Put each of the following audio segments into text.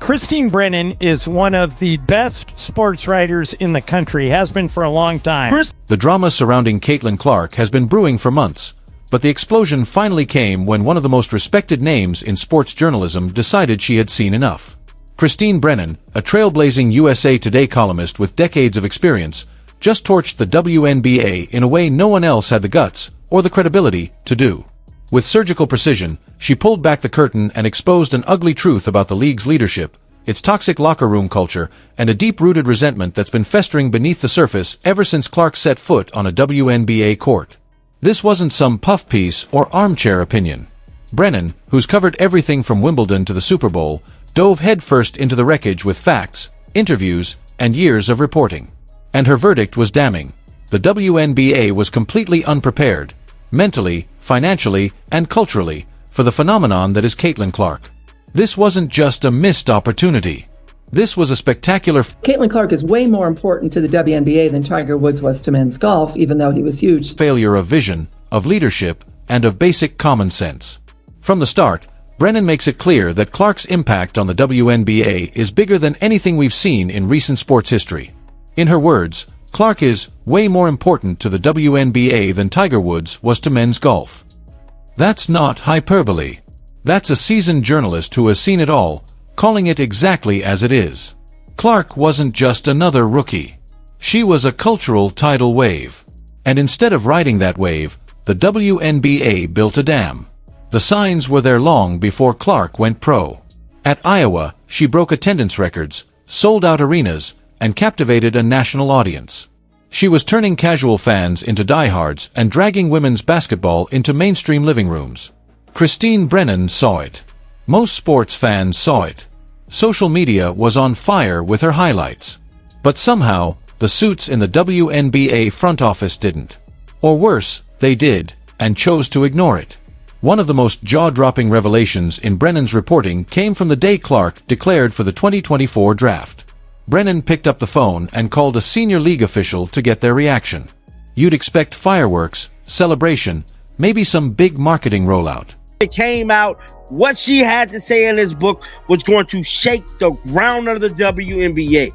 Christine Brennan is one of the best sports writers in the country, has been for a long time. The drama surrounding Caitlin Clark has been brewing for months, but the explosion finally came when one of the most respected names in sports journalism decided she had seen enough. Christine Brennan, a trailblazing USA Today columnist with decades of experience, just torched the WNBA in a way no one else had the guts or the credibility to do. With surgical precision, she pulled back the curtain and exposed an ugly truth about the league's leadership, its toxic locker room culture, and a deep-rooted resentment that's been festering beneath the surface ever since Clark set foot on a WNBA court. This wasn't some puff piece or armchair opinion. Brennan, who's covered everything from Wimbledon to the Super Bowl, dove headfirst into the wreckage with facts, interviews, and years of reporting. And her verdict was damning. The WNBA was completely unprepared, mentally, financially, and culturally, for the phenomenon that is Caitlin Clark. This wasn't just a missed opportunity. This was a spectacular Caitlin Clark is way more important to the WNBA than Tiger Woods was to men's golf, even though he was huge. Failure of vision, of leadership, and of basic common sense. From the start, Brennan makes it clear that Clark's impact on the WNBA is bigger than anything we've seen in recent sports history. In her words, Clark is way more important to the WNBA than Tiger Woods was to men's golf. That's not hyperbole. That's a seasoned journalist who has seen it all, calling it exactly as it is. Clark wasn't just another rookie. She was a cultural tidal wave. And instead of riding that wave, the WNBA built a dam. The signs were there long before Clark went pro. At Iowa, she broke attendance records, sold out arenas, and captivated a national audience. She was turning casual fans into diehards and dragging women's basketball into mainstream living rooms. Christine Brennan saw it. Most sports fans saw it. Social media was on fire with her highlights. But somehow, the suits in the WNBA front office didn't. Or worse, they did, and chose to ignore it. One of the most jaw-dropping revelations in Brennan's reporting came from the day Clark declared for the 2024 draft. Brennan picked up the phone and called a senior league official to get their reaction. You'd expect fireworks, celebration, maybe some big marketing rollout. It came out, what she had to say in this book was going to shake the ground of the WNBA.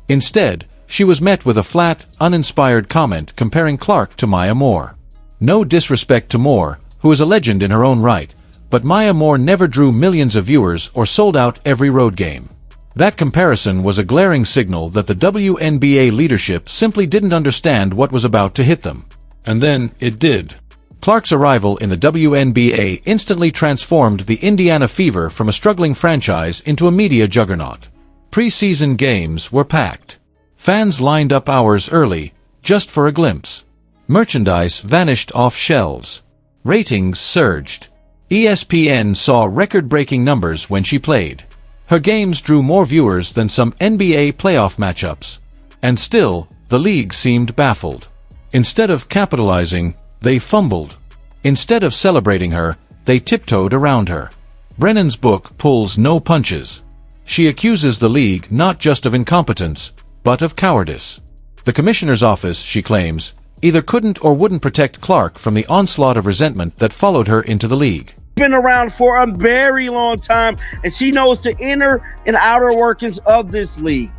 Instead, she was met with a flat, uninspired comment comparing Clark to Maya Moore. No disrespect to Moore, who is a legend in her own right, but Maya Moore never drew millions of viewers or sold out every road game. That comparison was a glaring signal that the WNBA leadership simply didn't understand what was about to hit them. And then, it did. Clark's arrival in the WNBA instantly transformed the Indiana Fever from a struggling franchise into a media juggernaut. Preseason games were packed. Fans lined up hours early, just for a glimpse. Merchandise vanished off shelves. Ratings surged. ESPN saw record-breaking numbers when she played. Her games drew more viewers than some NBA playoff matchups. And still, the league seemed baffled. Instead of capitalizing, they fumbled. Instead of celebrating her, they tiptoed around her. Brennan's book pulls no punches. She accuses the league not just of incompetence, but of cowardice. The commissioner's office, she claims, either couldn't or wouldn't protect Clark from the onslaught of resentment that followed her into the league. Been around for a very long time, and she knows the inner and outer workings of this league.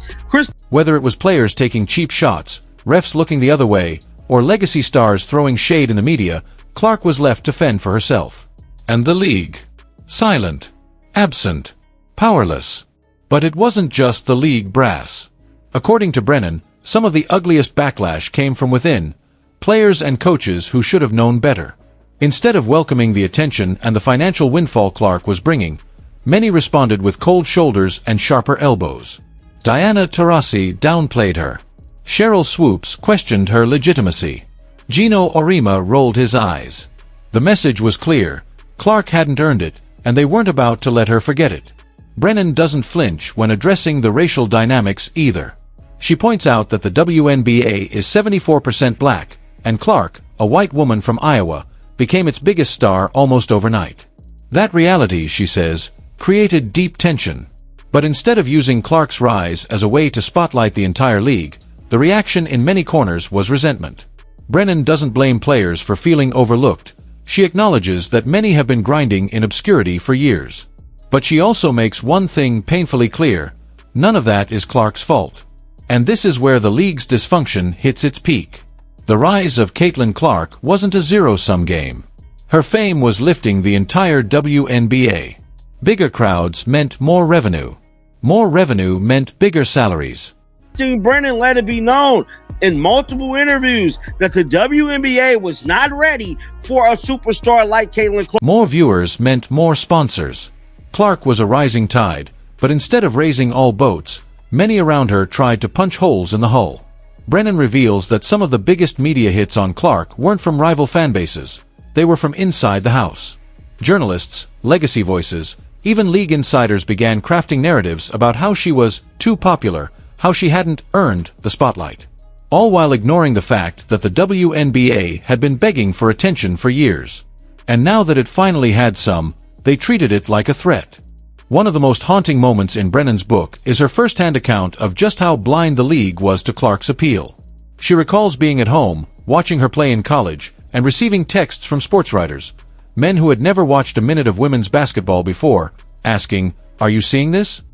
Whether it was players taking cheap shots, refs looking the other way, or legacy stars throwing shade in the media, Clark was left to fend for herself. And the league? Silent, absent, powerless. But it wasn't just the league brass. According to Brennan, some of the ugliest backlash came from within, players and coaches who should have known better. Instead of welcoming the attention and the financial windfall Clark was bringing, many responded with cold shoulders and sharper elbows. Diana Taurasi downplayed her. Cheryl Swoops questioned her legitimacy. Gino Orima rolled his eyes. The message was clear. Clark hadn't earned it, and they weren't about to let her forget it. Brennan doesn't flinch when addressing the racial dynamics either. She points out that the WNBA is 74% black, and Clark, a white woman from Iowa, became its biggest star almost overnight. That reality, she says, created deep tension. But instead of using Clark's rise as a way to spotlight the entire league, the reaction in many corners was resentment. Brennan doesn't blame players for feeling overlooked. She acknowledges that many have been grinding in obscurity for years. But she also makes one thing painfully clear: none of that is Clark's fault. And this is where the league's dysfunction hits its peak. The rise of Caitlin Clark wasn't a zero-sum game. Her fame was lifting the entire WNBA. Bigger crowds meant more revenue. More revenue meant bigger salaries. Brennan let it be known in multiple interviews that the WNBA was not ready for a superstar like Caitlin Clark. More viewers meant more sponsors. Clark was a rising tide, but instead of raising all boats, many around her tried to punch holes in the hull. Brennan reveals that some of the biggest media hits on Clark weren't from rival fanbases. They were from inside the house. Journalists, legacy voices, even league insiders began crafting narratives about how she was too popular, how she hadn't earned the spotlight. All while ignoring the fact that the WNBA had been begging for attention for years. And now that it finally had some, they treated it like a threat. One of the most haunting moments in Brennan's book is her first-hand account of just how blind the league was to Clark's appeal. She recalls being at home, watching her play in college, and receiving texts from sports writers, men who had never watched a minute of women's basketball before, asking, "Are you seeing this?"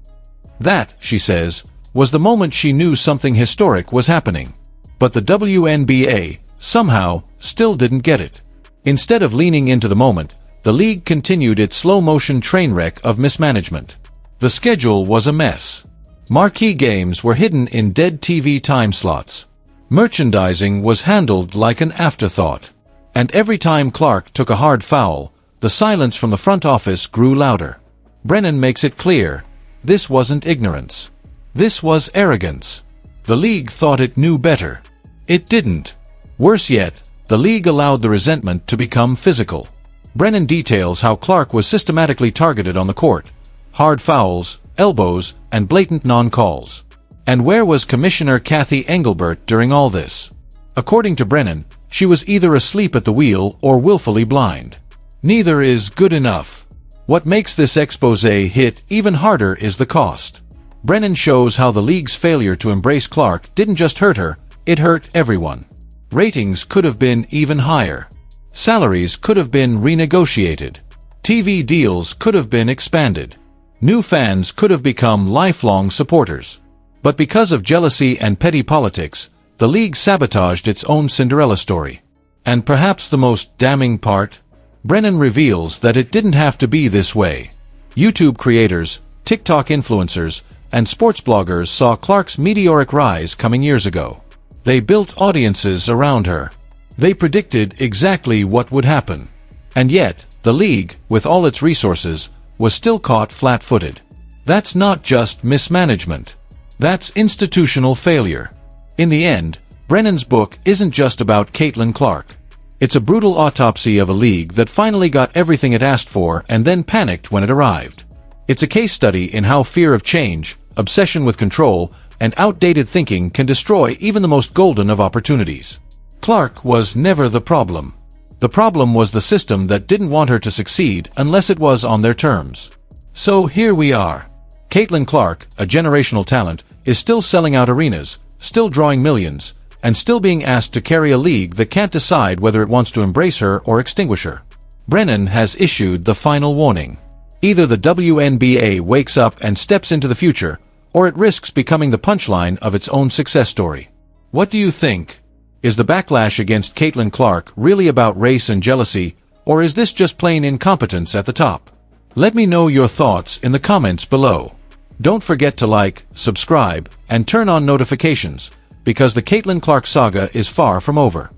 That, she says, was the moment she knew something historic was happening. But the WNBA, somehow, still didn't get it. Instead of leaning into the moment, the league continued its slow-motion train wreck of mismanagement. The schedule was a mess. Marquee games were hidden in dead TV time slots. Merchandising was handled like an afterthought. And every time Clark took a hard foul, the silence from the front office grew louder. Brennan makes it clear: this wasn't ignorance. This was arrogance. The league thought it knew better. It didn't. Worse yet, the league allowed the resentment to become physical. Brennan details how Clark was systematically targeted on the court: hard fouls, elbows, and blatant non-calls. And where was Commissioner Kathy Engelbert during all this? According to Brennan, she was either asleep at the wheel or willfully blind. Neither is good enough. What makes this expose hit even harder is the cost. Brennan shows how the league's failure to embrace Clark didn't just hurt her, it hurt everyone. Ratings could have been even higher. Salaries could have been renegotiated. TV deals could have been expanded. New fans could have become lifelong supporters. But because of jealousy and petty politics, the league sabotaged its own Cinderella story. And perhaps the most damning part? Brennan reveals that it didn't have to be this way. YouTube creators, TikTok influencers, and sports bloggers saw Clark's meteoric rise coming years ago. They built audiences around her. They predicted exactly what would happen. And yet, the league, with all its resources, was still caught flat-footed. That's not just mismanagement. That's institutional failure. In the end, Brennan's book isn't just about Caitlin Clark. It's a brutal autopsy of a league that finally got everything it asked for and then panicked when it arrived. It's a case study in how fear of change, obsession with control, and outdated thinking can destroy even the most golden of opportunities. Clark was never the problem. The problem was the system that didn't want her to succeed unless it was on their terms. So here we are. Caitlin Clark, a generational talent, is still selling out arenas, still drawing millions, and still being asked to carry a league that can't decide whether it wants to embrace her or extinguish her. Brennan has issued the final warning. Either the WNBA wakes up and steps into the future, or it risks becoming the punchline of its own success story. What do you think? Is the backlash against Caitlin Clark really about race and jealousy, or is this just plain incompetence at the top? Let me know your thoughts in the comments below. Don't forget to like, subscribe, and turn on notifications, because the Caitlin Clark saga is far from over.